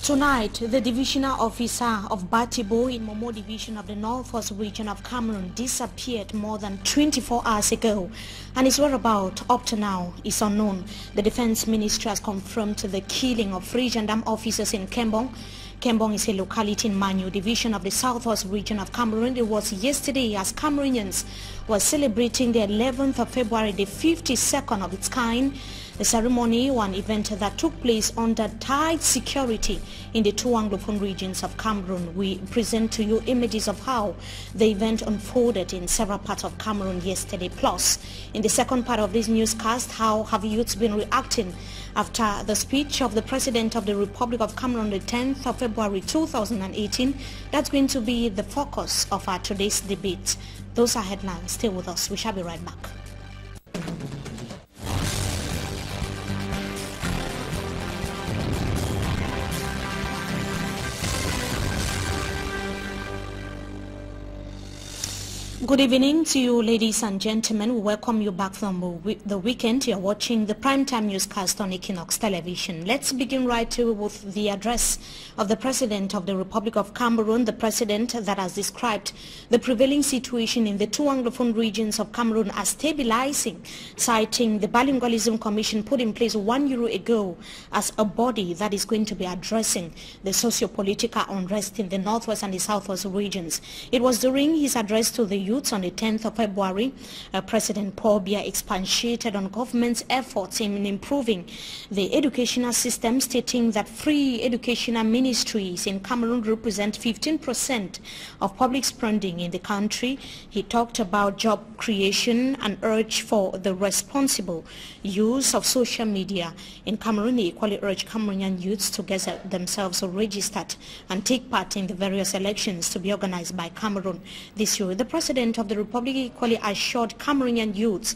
Tonight, the divisional officer of Batibo in Momo division of the Northwest region of Cameroon disappeared more than 24 hours ago, and his whereabouts up to now is unknown. The Defense Ministry has confirmed the killing of 3 gendarme officers in Kembong. Kembong is a locality in Manyu division of the Southwest region of Cameroon. It was yesterday as Cameroonians were celebrating the 11th of February, the 52nd of its kind. The ceremony, one event that took place under tight security in the 2 Anglophone regions of Cameroon. We present to you images of how the event unfolded in several parts of Cameroon yesterday. Plus, in the second part of this newscast, how have youths been reacting after the speech of the President of the Republic of Cameroon the 10th of February 2018? That's going to be the focus of our today's debate. Those are headlines. Stay with us. We shall be right back. Good evening to you, ladies and gentlemen. We welcome you back from the weekend. You're watching the primetime newscast on EQUINOXE television. Let's begin right away with the address of the President of the Republic of Cameroon, the President that has described the prevailing situation in the 2 Anglophone regions of Cameroon as stabilizing, citing the Bilingualism Commission put in place 1 year ago as a body that is going to be addressing the socio-political unrest in the Northwest and the Southwest regions. It was during his address to the youth on the 10th of February, President Paul Biya expatiated on government's efforts in improving the educational system, stating that free educational ministries in Cameroon represent 15% of public spending in the country. He talked about job creation and urged for the responsible use of social media in Cameroon. He equally urged Cameroonian youths to get themselves registered and take part in the various elections to be organized by Cameroon this year. The President of the Republic equally assured Cameroonian youths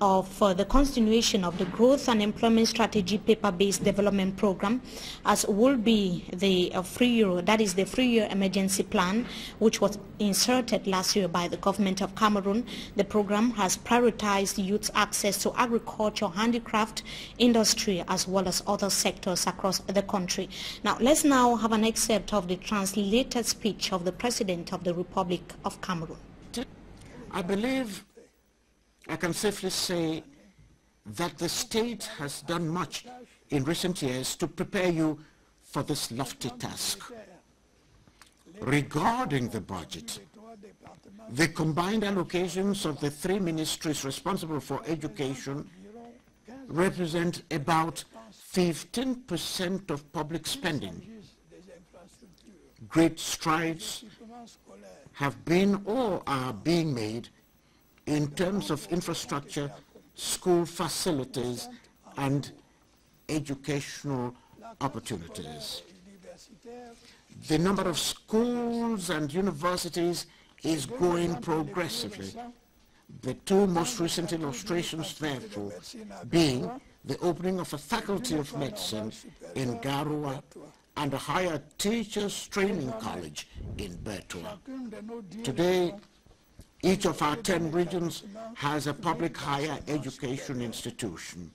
of the continuation of the growth and employment strategy paper-based development program, as will be the three-year emergency plan, which was inserted last year by the government of Cameroon. The program has prioritized youth access to agriculture, handicraft, industry, as well as other sectors across the country. Now, let's now have an excerpt of the translated speech of the President of the Republic of Cameroon. I believe I can safely say that the state has done much in recent years to prepare you for this lofty task. Regarding the budget, the combined allocations of the 3 ministries responsible for education represent about 15% of public spending. Great strides have been or are being made in terms of infrastructure, school facilities, and educational opportunities. The number of schools and universities is growing progressively. The 2 most recent illustrations, therefore, being the opening of a faculty of medicine in Garoua and a higher teachers training college in Bertoua. Today, each of our 10 regions has a public higher education institution.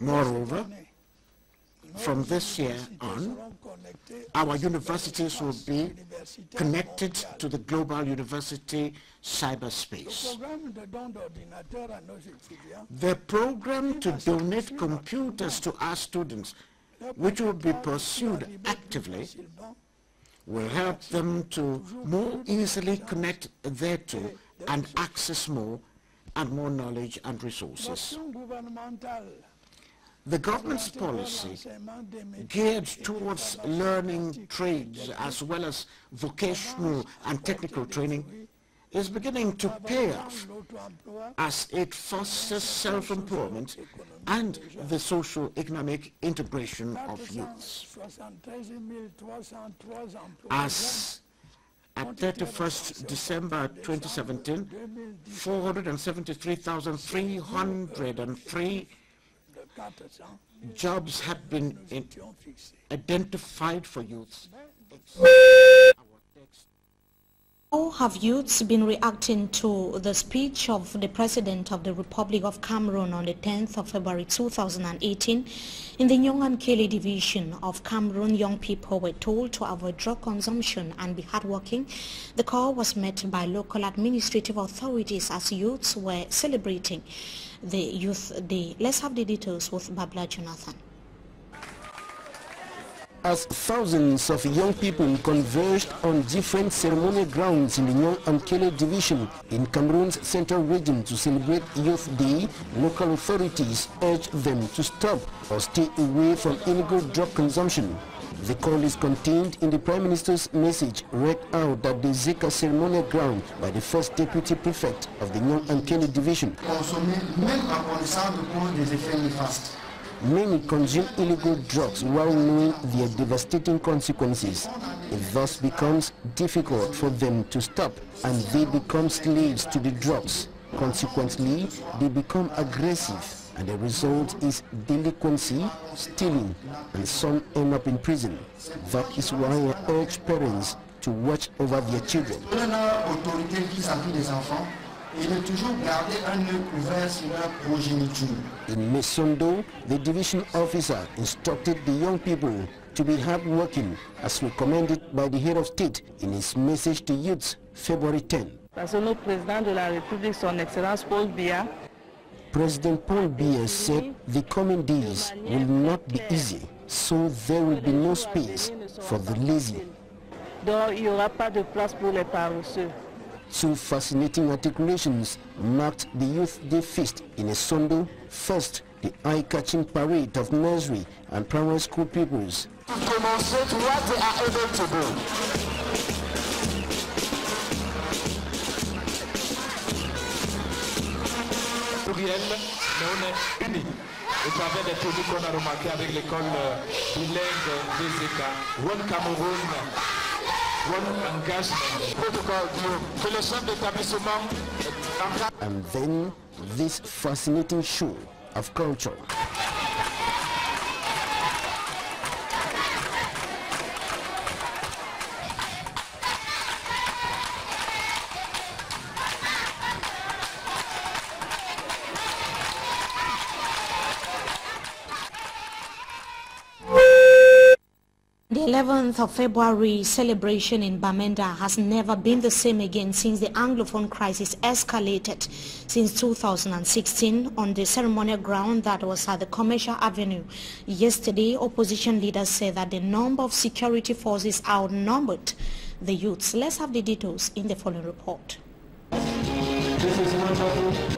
Moreover, from this year on, our universities will be connected to the global university cyberspace. The program to donate computers to our students, which will be pursued actively, will help them to more easily connect thereto and access more and more knowledge and resources. The government's policy geared towards learning trades as well as vocational and technical training is beginning to pay off as it fosters self-employment and the socio-economic integration of youths. As at 31st December 2017, 473,303 jobs have been identified for youths. Our text How have youths been reacting to the speech of the President of the Republic of Cameroon on the 10th of February 2018? In the Nyong-Ankele division of Cameroon, young people were told to avoid drug consumption and be hardworking. The call was met by local administrative authorities as youths were celebrating the Youth Day. Let's have the details with Babla Jonathan. As thousands of young people converged on different ceremonial grounds in the Nyong-Ankele division in Cameroon's central region to celebrate Youth Day, local authorities urged them to stop or stay away from illegal drug consumption. The call is contained in the Prime Minister's message read out at the Zeka ceremonial ground by the first Deputy Prefect of the Nyong-Ankele division. Many consume illegal drugs while knowing their devastating consequences. It thus becomes difficult for them to stop and they become slaves to the drugs. Consequently, they become aggressive and the result is delinquency, stealing, and some end up in prison. That is why I urge parents to watch over their children. In Mesondo, the division officer instructed the young people to be hardworking as recommended by the head of state in his message to youths February 10. President Paul Biya said the coming days will not be easy, so there will be no space for the lazy. Two fascinating articulations marked the Youth Day feast in Esondo. First, the eye-catching parade of nursery and primary school pupils. To demonstrate what they are able to do. Mais on est unis. Au travers des produits qu'on a remarqué avec l'école bilingue des ECA, One Cameroun, One Engagement, protocole que le chef d'établissement. And then this fascinating show of culture. The 11th of February celebration in Bamenda has never been the same again since the Anglophone crisis escalated since 2016 on the ceremonial ground that was at the Commercial Avenue. Yesterday, opposition leaders said that the number of security forces outnumbered the youths. Let's have the details in the following report.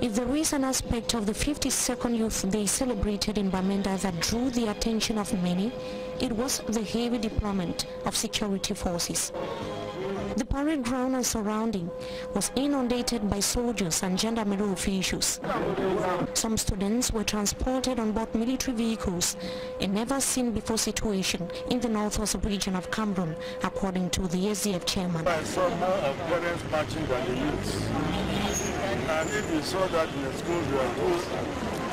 If there is an aspect of the 52nd Youth Day celebrated in Bamenda that drew the attention of many, it was the heavy deployment of security forces. The parade ground and surrounding was inundated by soldiers and gendarmerie officials. Some students were transported on board military vehicles, a never-seen-before situation in the northwest region of Cameroon, according to the SDF chairman. I saw more of parents marching than the youths. And if you saw that in the schools, there are good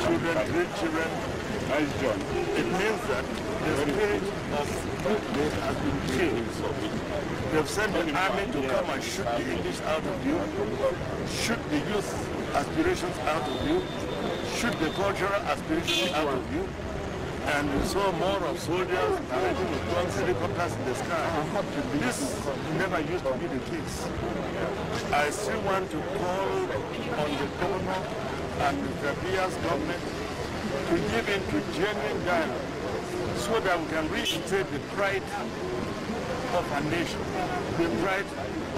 children, great children, it means that the spirit of youth has been killed. They've sent the army to come and shoot the English out of you, shoot the youth aspirations out of you, shoot the cultural aspirations out of you, and we saw more of soldiers parading with guns, helicopters in the sky. This never used to be the case. I still want to call on the governor and the Biya's government to give in to genuine dialogue so that we can reinstate the pride of our nation, the pride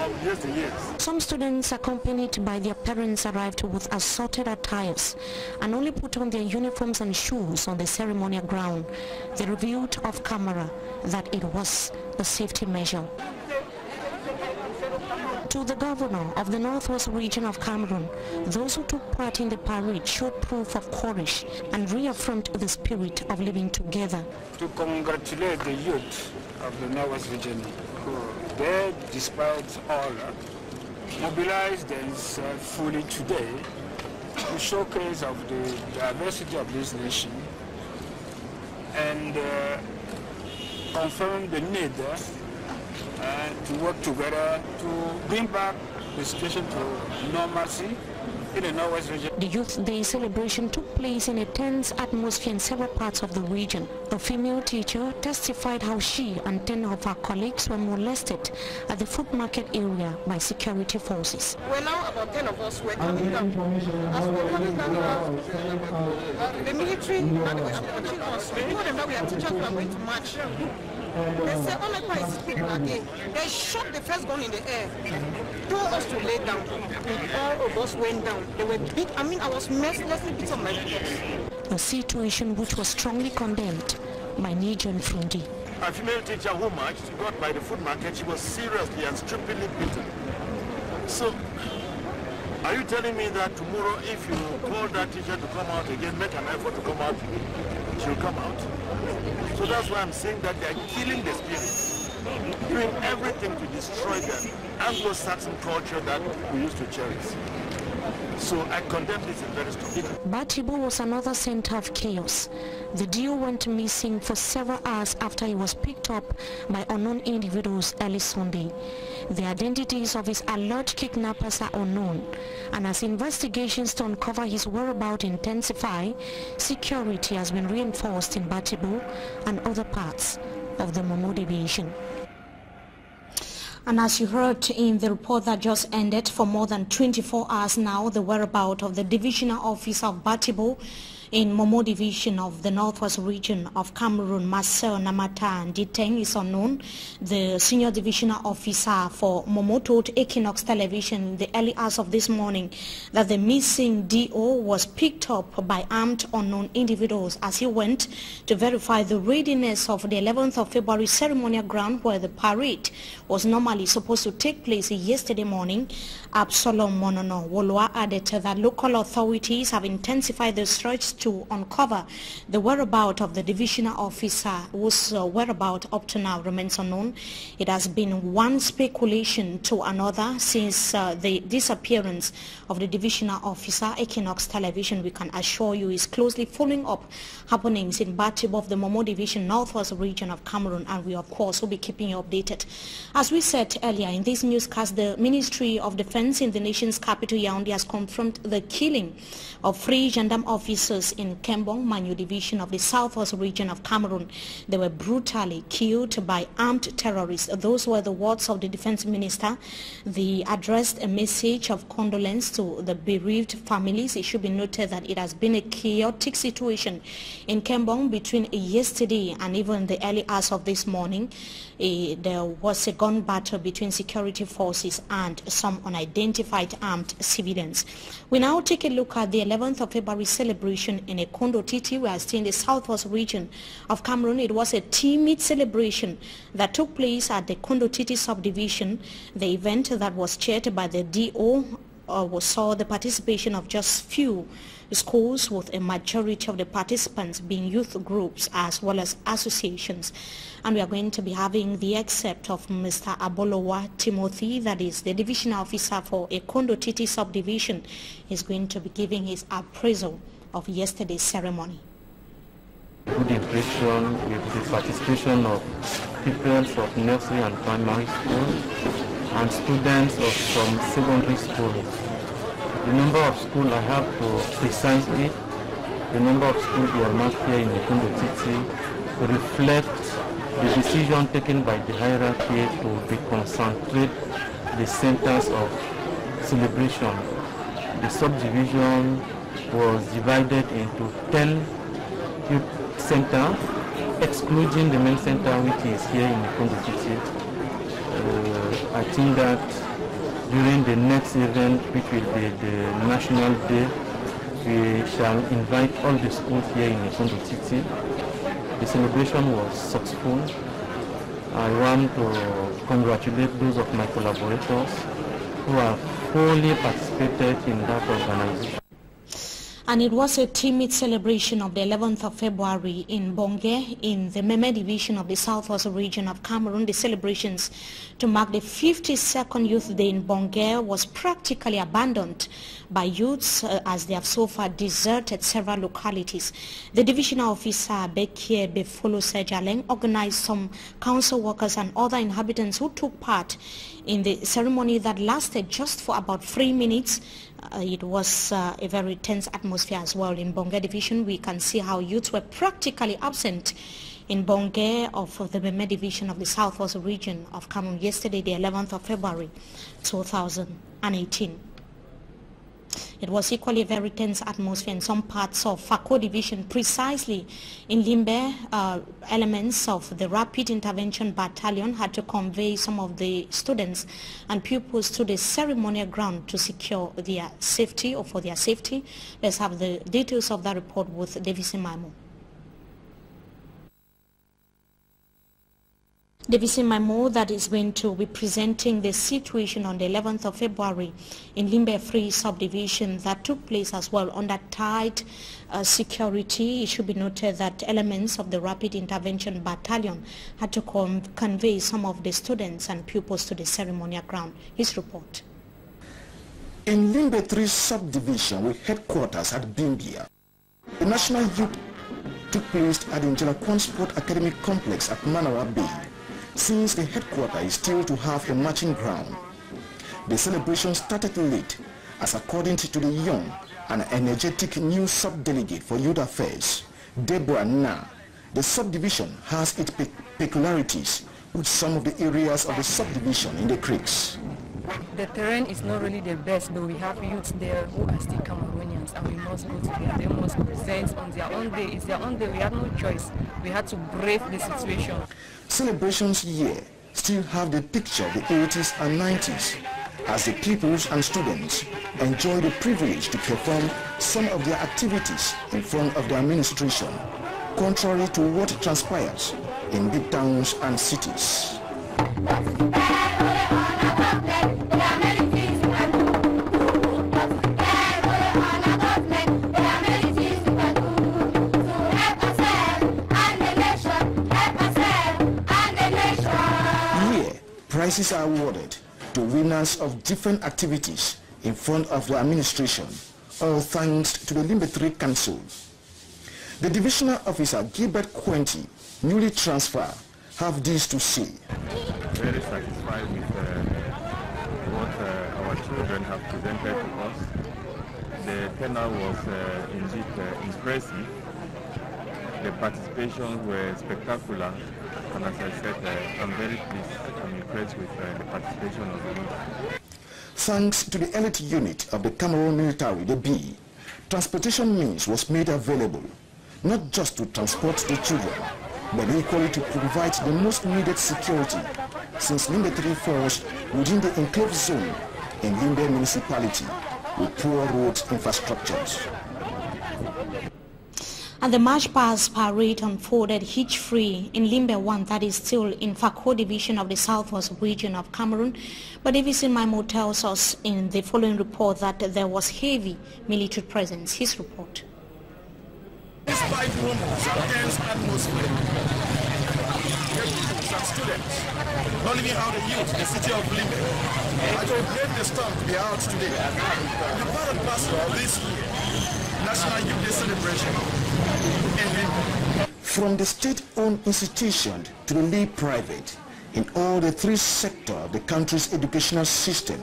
of yesteryears. Some students accompanied by their parents arrived with assorted attires and only put on their uniforms and shoes on the ceremonial ground. They revealed off camera that it was a safety measure. To the governor of the northwest region of Cameroon, those who took part in the parade showed proof of courage and reaffirmed the spirit of living together. To congratulate the youth of the northwest region who, they, despite all, mobilized themselves fully today to showcase of the diversity of this nation and confirm the need and to work together to bring back the situation to normalcy in the Northwest region. The Youth Day celebration took place in a tense atmosphere in several parts of the region. A female teacher testified how she and 10 of her colleagues were molested at the food market area by security forces. Well, now about 10 of us were coming down. As we were coming down, the military, they were approaching us. We told them that we are teachers, we are going to march. They said, oh, my is speaking again. They shot the first gun in the air, told us to lay down. All of us went down. They were big. I mean, I was mercilessly beat on my buttocks. A situation which was strongly condemned by Nigel Frundi. A female teacher who marched got by the food market. She was seriously and stupidly beaten. So, are you telling me that tomorrow, if you call that teacher to come out again, make an effort to come out, she'll come out? So that's why I'm saying that they're killing the spirit, doing everything to destroy the Anglo-Saxon culture that we used to cherish. So I condemn this in very strong. Batibo was another center of chaos. The duo went missing for several hours after he was picked up by unknown individuals early Sunday. The identities of his alleged kidnappers are unknown, and as investigations to uncover his whereabouts intensify, security has been reinforced in Batibo and other parts of the Momo division. And as you heard in the report that just ended, for more than 24 hours now, the whereabouts of the divisional officer of Batibo in Momo division of the Northwest region of Cameroon, Marcel Namata Nditeng, is unknown. The senior divisional officer for Momo told EQUINOXE television the early hours of this morning that the missing DO was picked up by armed unknown individuals as he went to verify the readiness of the 11th of February ceremonial ground where the parade was normally supposed to take place yesterday morning. Absalom Monono Wolwa added that local authorities have intensified the search to uncover the whereabouts of the divisional officer, whose whereabouts up to now remains unknown. It has been one speculation to another since the disappearance of the divisional officer. EQUINOXE television, we can assure you, is closely following up happenings in Batibo of the Momo division, Northwest region of Cameroon, and we of course will be keeping you updated. As we said earlier in this newscast, the Ministry of Defense in the nation's capital Yaoundé has confirmed the killing of 3 gendarme officers in Kembong, Manyu division of the Southwest region of Cameroon. They were brutally killed by armed terrorists. Those were the words of the defense minister. They addressed a message of condolence to the bereaved families. It should be noted that it has been a chaotic situation in Kembong between yesterday and even the early hours of this morning. There was a gun battle between security forces and some unidentified armed civilians. We now take a look at the 11th of February celebration in Ekondo Titi. We are still in the Southwest region of Cameroon. It was a team-meet celebration that took place at the Ekondo Titi subdivision. The event that was chaired by the DO saw the participation of just few schools, with a majority of the participants being youth groups as well as associations. And we are going to be having the excerpt of Mr. Abolowa Timothy, that is the divisional officer for Ekondo Titi subdivision. He's going to be giving his appraisal of yesterday's ceremony. Good impression with the participation of pupils of nursery and primary school and students of some secondary schools. The number of schools, I have to precisely, the number of schools we are marked here in Ekondo Titi reflect the decision taken by the hierarchy to reconcentrate the centers of celebration. The subdivision was divided into 10 youth centers, excluding the main center which is here in Ekondo Titi. I think that during the next event, which will be the National Day, we shall invite all the schools here in Ekondo Titi. The celebration was successful. I want to congratulate those of my collaborators who have fully participated in that organization. And it was a timid celebration of the 11th of February in Bonge in the Meme division of the Southwest region of Cameroon. The celebrations to mark the 52nd Youth Day in Bonge was practically abandoned by youths as they have so far deserted several localities. The divisional officer Bekie Befolo Sejaleng organized some council workers and other inhabitants who took part in the ceremony that lasted just for about 3 minutes. It was a very tense atmosphere as well in Bonge division. We can see how youths were practically absent in Bonge of the Meme division of the Southwest region of Cameroon yesterday, the 11th of February 2018. It was equally a very tense atmosphere in some parts of Fako division, precisely in Limbe. Elements of the Rapid Intervention Battalion had to convey some of the students and pupils to the ceremonial ground to secure their safety or for their safety. Let's have the details of that report with Davis Maimo. Davis Maimo, that is going to be presenting the situation on the 11th of February in Limbe Free subdivision that took place as well under tight security. It should be noted that elements of the Rapid Intervention Battalion had to convey some of the students and pupils to the ceremonial ground. His report. In Limbe 3 subdivision with headquarters at Bimbia, the National Youth took place at the Njelakwan Sport Academy Complex at Manawa Bay, since the headquarters is still to have a marching ground. The celebration started late, as according to the young and energetic new sub-delegate for youth affairs, Deborah Na, the subdivision has its peculiarities with some of the areas of the subdivision in the creeks. The terrain is not really the best, but we have youths there who are still Cameroonians, and we must go to them. They must present on their own day. It's their own day. We have no choice. We had to brave the situation. Celebrations here still have the picture of the 80s and 90s, as the pupils and students enjoy the privilege to perform some of their activities in front of the administration, contrary to what transpires in big towns and cities. Prizes are awarded to winners of different activities in front of the administration, all thanks to the Limbe 3 Council. The divisional officer Gilbert Quenty, newly transferred, have this to say. Very satisfied with what our children have presented to us. The turnout was indeed impressive. The participations were spectacular. And as I said, I'm very pleased and impressed with the participation of the youth. Thanks to the elite unit of the Cameroon military, the B, transportation means was made available, not just to transport the children, but equally to provide the most needed security, since Limbe 3 falls within the enclave zone in Limbe municipality with poor road infrastructures. And the March Past parade unfolded hitch-free in Limbe 1, that is still in Fako division of the Southwest region of Cameroon. But Davis Maimo tells us in the following report that there was heavy military presence. His report. Despite rumors and tense atmosphere, some students, not leaving out the youth, the city of Limbe, I will brave the storm to be out today. The part and parcel of this year, National Youth Day celebration in Limbe. From the state-owned institution to the lay private, in all the 3 sectors of the country's educational system,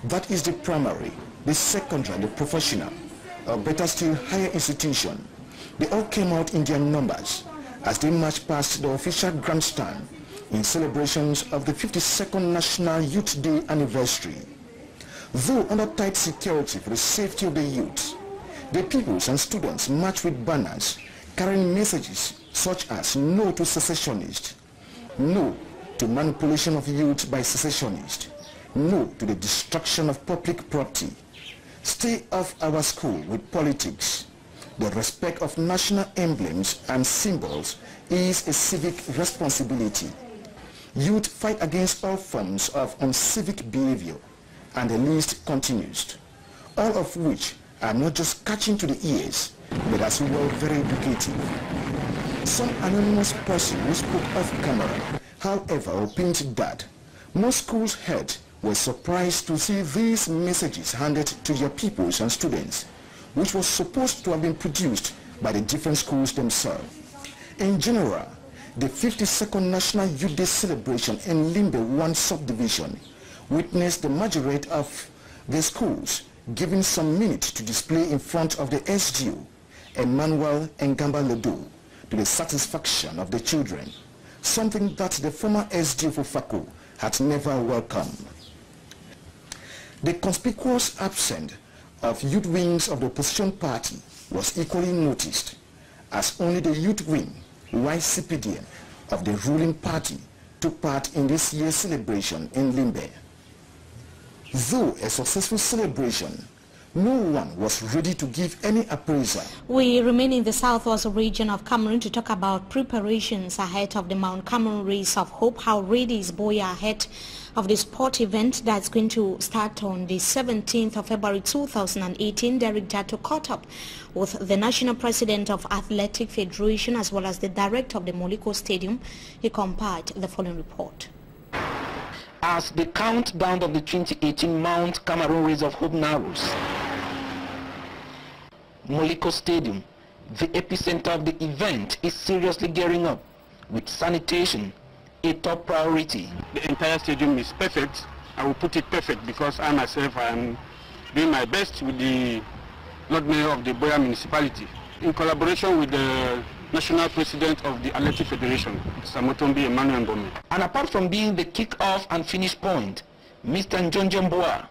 that is the primary, the secondary and the professional, or better still higher institution, they all came out in their numbers as they marched past the official grandstand in celebrations of the 52nd National Youth Day anniversary. Though under tight security for the safety of the youth, the pupils and students marched with banners carrying messages such as no to secessionists, no to manipulation of youth by secessionists, no to the destruction of public property, stay off our school with politics. The respect of national emblems and symbols is a civic responsibility. Youth fight against all forms of uncivic behavior, and the list continues, all of which are not just catching to the ears, but as well very educative. Some anonymous person who spoke off camera, however, opined that most schools' heads were surprised to see these messages handed to their pupils and students, which was supposed to have been produced by the different schools themselves. In general, the 52nd National Youth Day celebration in Limbe 1 subdivision witnessed the majority of the schools giving some minutes to display in front of the SGU, Emmanuel Ngamba Lodo, to the satisfaction of the children, something that the former SGU for Fako had never welcomed. The conspicuous absence of youth wings of the opposition party was equally noticed, as only the youth wing, YCPDM, of the ruling party took part in this year's celebration in Limbe. Though a successful celebration, no one was ready to give any appraisal. We remain in the southwest region of Cameroon to talk about preparations ahead of the Mount Cameroon Race of Hope. How ready is Boya ahead of the sport event that's going to start on the 17th of February 2018. Derek Jato caught up with the National President of Athletic Federation as well as the Director of the Moliko Stadium. He compiled the following report. As the countdown of the 2018 Mount Cameroon Race of Hope narrows, Moliko Stadium, the epicenter of the event, is seriously gearing up, with sanitation a top priority. The entire stadium is perfect. I will put it perfect because I myself am doing my best with the Lord Mayor of the Boya municipality in collaboration with the National President of the Athletic Federation, Samotombi Emmanuel Mbome. And apart from being the kick-off and finish point, Mr. Njonje Mboa,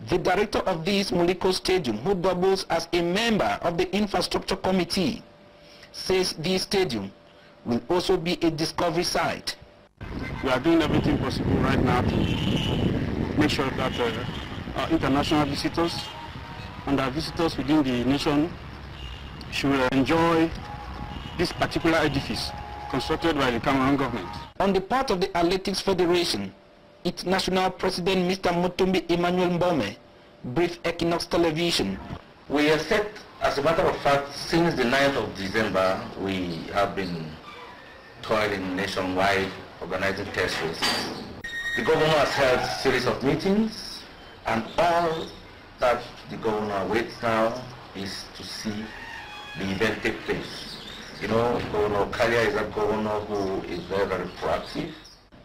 the director of this Moliko Stadium, who doubles as a member of the Infrastructure Committee, says this stadium will also be a discovery site. We are doing everything possible right now to make sure that our international visitors and our visitors within the nation should enjoy this particular edifice constructed by the Cameroon government. On the part of the Athletics Federation, its national president, Mr. Motombi Emmanuel Mbome, briefed EQUINOXE television. We have said, as a matter of fact, since the 9th of December, we have been toiling nationwide, organizing test races. The governor has held a series of meetings, and all that the governor waits now is to see the event take place. You know, Governor Kalia is a governor who is very, very proactive.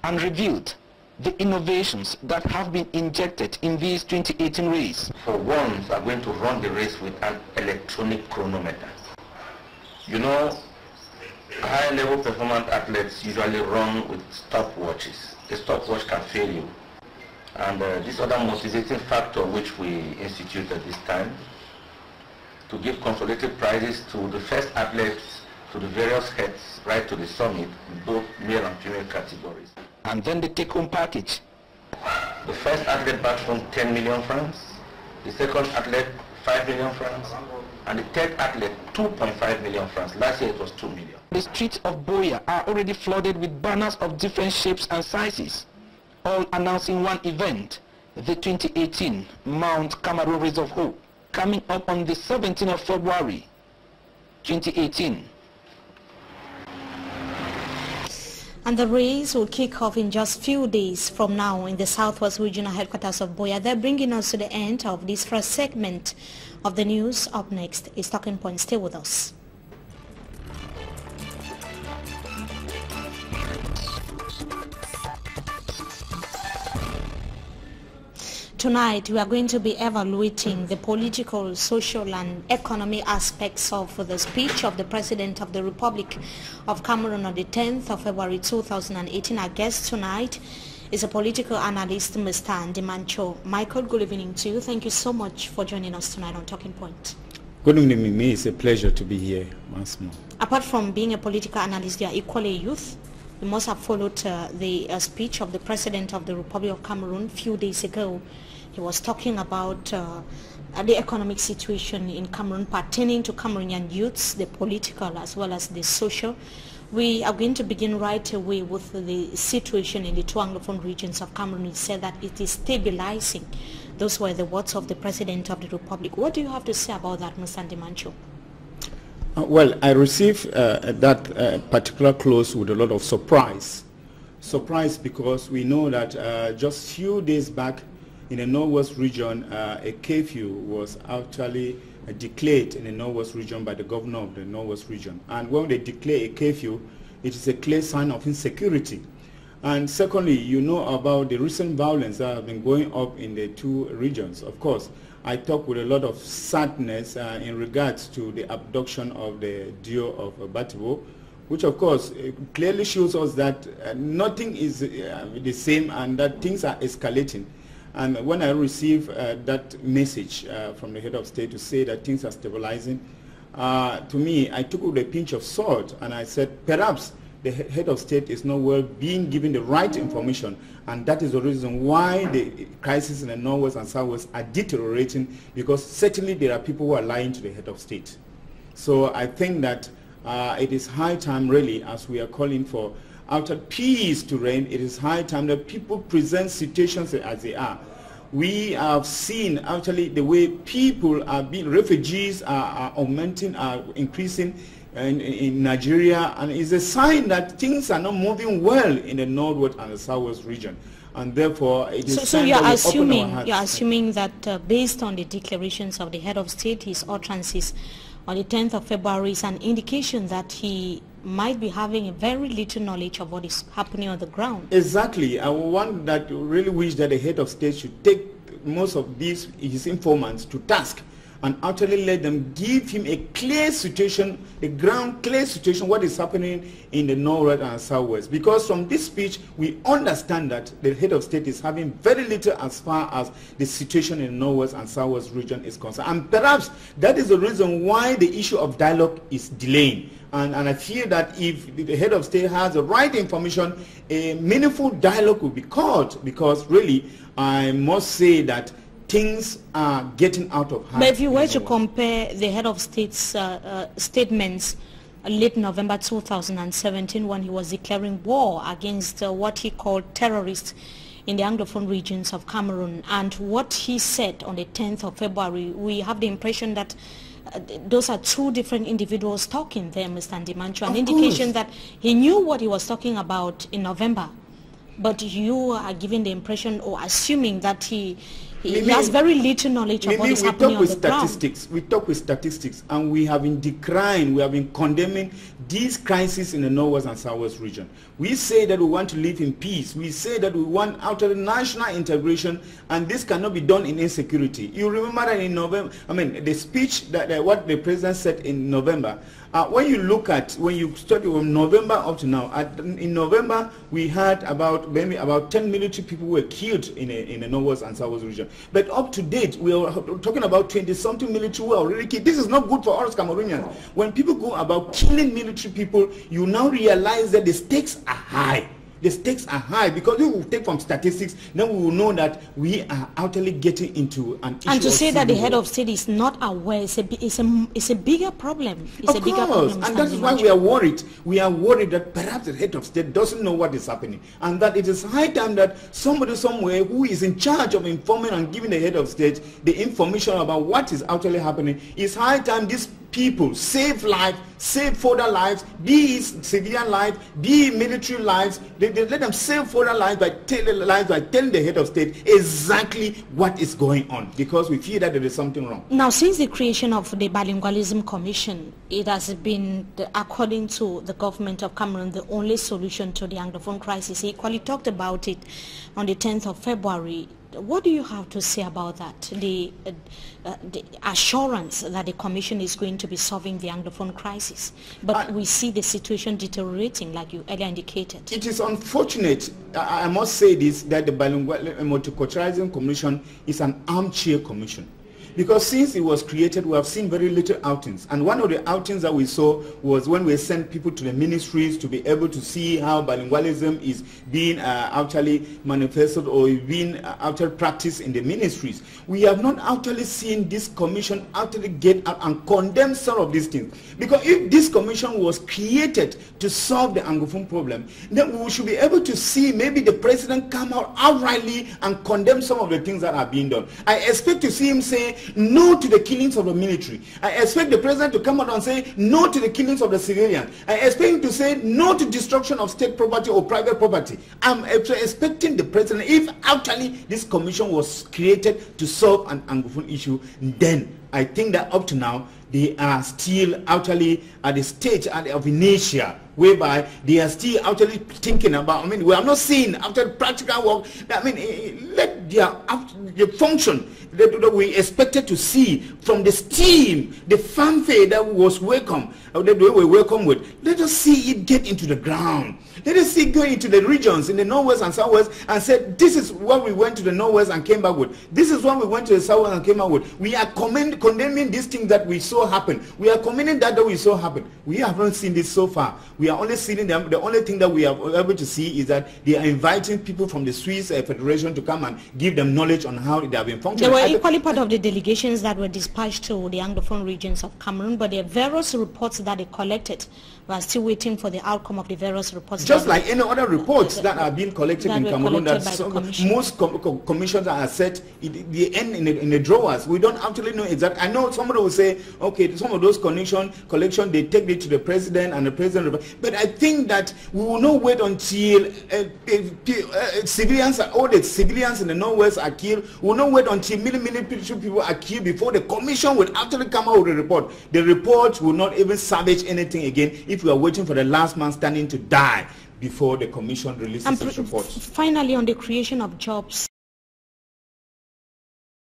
And revealed the innovations that have been injected in this 2018 race. For once, are going to run the race with an electronic chronometer. You know, high-level performance athletes usually run with stopwatches. The stopwatch can fail you. And this other motivating factor which we instituted this time, to give consolidated prizes to the first athletes, to the various heads, right to the summit, both male and female categories. And then the take-home package. The first athlete backed home 10 million francs, the second athlete 5 million francs, and the third athlete 2.5 million francs. Last year it was 2 million. The streets of Boya are already flooded with banners of different shapes and sizes, all announcing one event, the 2018 Mount Cameroon Race of Hope, coming up on the 17th of February 2018. And the race will kick off in just few days from now in the Southwest Regional Headquarters of Boya. They're bringing us to the end of this first segment of the news. Up next is Talking Point. Stay with us. Tonight, we are going to be evaluating the political, social, and economic aspects of the speech of the President of the Republic of Cameroon on the 10th of February 2018. Our guest tonight is a political analyst, Mr. Andy Mancho. Michael, good evening to you. Thank you so much for joining us tonight on Talking Point. Good evening, Mimi. It's a pleasure to be here once more. Apart from being a political analyst, you are equally a youth. You must have followed the speech of the President of the Republic of Cameroon a few days ago. He was talking about the economic situation in Cameroon pertaining to Cameroonian youths, the political as well as the social. We are going to begin right away with the situation in the two Anglophone regions of Cameroon. He said that it is stabilizing. Those were the words of the President of the Republic. What do you have to say about that, Mr. Ndimancho? Well, I received that particular clause with a lot of surprise. Surprise because we know that just few days back in the Northwest region, a curfew was actually declared in the Northwest region by the governor of the Northwest region. And when they declare a curfew, it is a clear sign of insecurity. And secondly, you know about the recent violence that have been going up in the two regions. Of course, I talk with a lot of sadness in regards to the abduction of the duo of Batibo, which of course clearly shows us that nothing is the same and that things are escalating. And when I received that message from the head of state to say that things are stabilizing, to me, I took it with a pinch of salt and I said, perhaps the head of state is not well being given the right information, and that is the reason why the crisis in the Northwest and Southwest are deteriorating, because certainly there are people who are lying to the head of state. So I think that it is high time really, as we are calling for outer peace to reign, it is high time that people present situations as they are. We have seen actually the way people are being, refugees are augmenting, are increasing in Nigeria, and it's a sign that things are not moving well in the Northwest and the Southwest region. And therefore, it is so you're assuming that based on the declarations of the head of state, his utterances on the 10th of February is an indication that he might be having a very little knowledge of what is happening on the ground. Exactly. I want that really wish that the head of state should take most of his informants to task and actually let them give him a clear situation, the ground clear situation, what is happening in the Northwest and Southwest. Because from this speech, we understand that the head of state is having very little as far as the situation in the Northwest and Southwest region is concerned. And perhaps that is the reason why the issue of dialogue is delaying. And I feel that if the head of state has the right information, a meaningful dialogue will be caught, because really, I must say that things are getting out of hand. But if you were to compare the head of state's statements late November 2017, when he was declaring war against what he called terrorists in the Anglophone regions of Cameroon, and what he said on the 10th of February, we have the impression that those are two different individuals talking there, Mr. Ndimancho, an indication that he knew what he was talking about in November, but you are giving the impression or assuming that he has very little knowledge of what is happening on the ground. We talk with statistics, and we have been decrying, we have been condemning these crises in the Northwest and Southwest region. We say that we want to live in peace. We say that we want outer national integration, and this cannot be done in insecurity. You remember that in November, the speech that what the president said in November. When you study from November up to now, in November we had about 10 military people who were killed in the Northwest and Southwest region. But up to date, we are talking about 20-something military who are already killed. This is not good for us Cameroonians. When people go about killing military people, you now realize that the stakes are high. The stakes are high, because we will take from statistics, then we will know that we are utterly getting into an issue. And to say that the head of state is not aware, it's a bigger problem. Of course, and that is why we are worried. We are worried that perhaps the head of state doesn't know what is happening, and that it is high time that somebody somewhere who is in charge of informing and giving the head of state the information about what is actually happening. It's high time these people save lives, save further lives, be it civilian lives, be it military lives. They let them save further lives by telling the head of state exactly what is going on, because we feel that there is something wrong. Now, since the creation of the Bilingualism Commission, it has been, according to the government of Cameroon, the only solution to the Anglophone crisis. He equally talked about it on the 10th of February. What do you have to say about that? The assurance that the Commission is going to be solving the Anglophone crisis, but we see the situation deteriorating, like you earlier indicated. It is unfortunate, I must say this, that the Bilingual Multiculturalism Commission is an armchair commission. Because since it was created, we have seen very little outings. And one of the outings that we saw was when we sent people to the ministries to be able to see how bilingualism is being actually manifested or being actually practiced in the ministries. We have not actually seen this commission actually get out and condemn some of these things. Because if this commission was created to solve the Anglophone problem, then we should be able to see maybe the president come out outrightly and condemn some of the things that are being done. I expect to see him say no to the killings of the military. I expect the president to come out and say no to the killings of the civilians. I expect him to say no to destruction of state property or private property. I'm expecting the president, if actually this commission was created to solve an Anglophone issue, then I think that up to now they are still actually at the stage of inertia, whereby they are still actually thinking about, I mean, we are not seeing after practical work, I mean, let their function that we expected to see from the steam, the fanfare that was welcome, that we were welcome with, let us see it get into the ground. Let us see it go into the regions in the northwest and southwest and said, this is what we went to the northwest and came back with. This is what we went to the southwest and came back with. We are condemning this thing that we saw happen. We are condemning that we saw happen. We have not seen this so far. We are only seeing them. The only thing that we are able to see is that they are inviting people from the Swiss Federation to come and give them knowledge on how they have been functioning. They were equally part of the delegations that were dispatched to the Anglophone regions of Cameroon, but there are various reports that they collected. We are still waiting for the outcome of the various reports. Just like any other reports that are being collected in Cameroon, that most commissions are set, they end in the drawers. We don't actually know exactly. I know somebody will say, okay, some of those collection, they take it to the president and the president. But I think that we will not wait until civilians, all the civilians in the northwest are killed. We will not wait until many people are killed before the commission will actually come out with a report. The report will not even salvage anything again if we are waiting for the last man standing to die before the commission releases its report. Finally, on the creation of jobs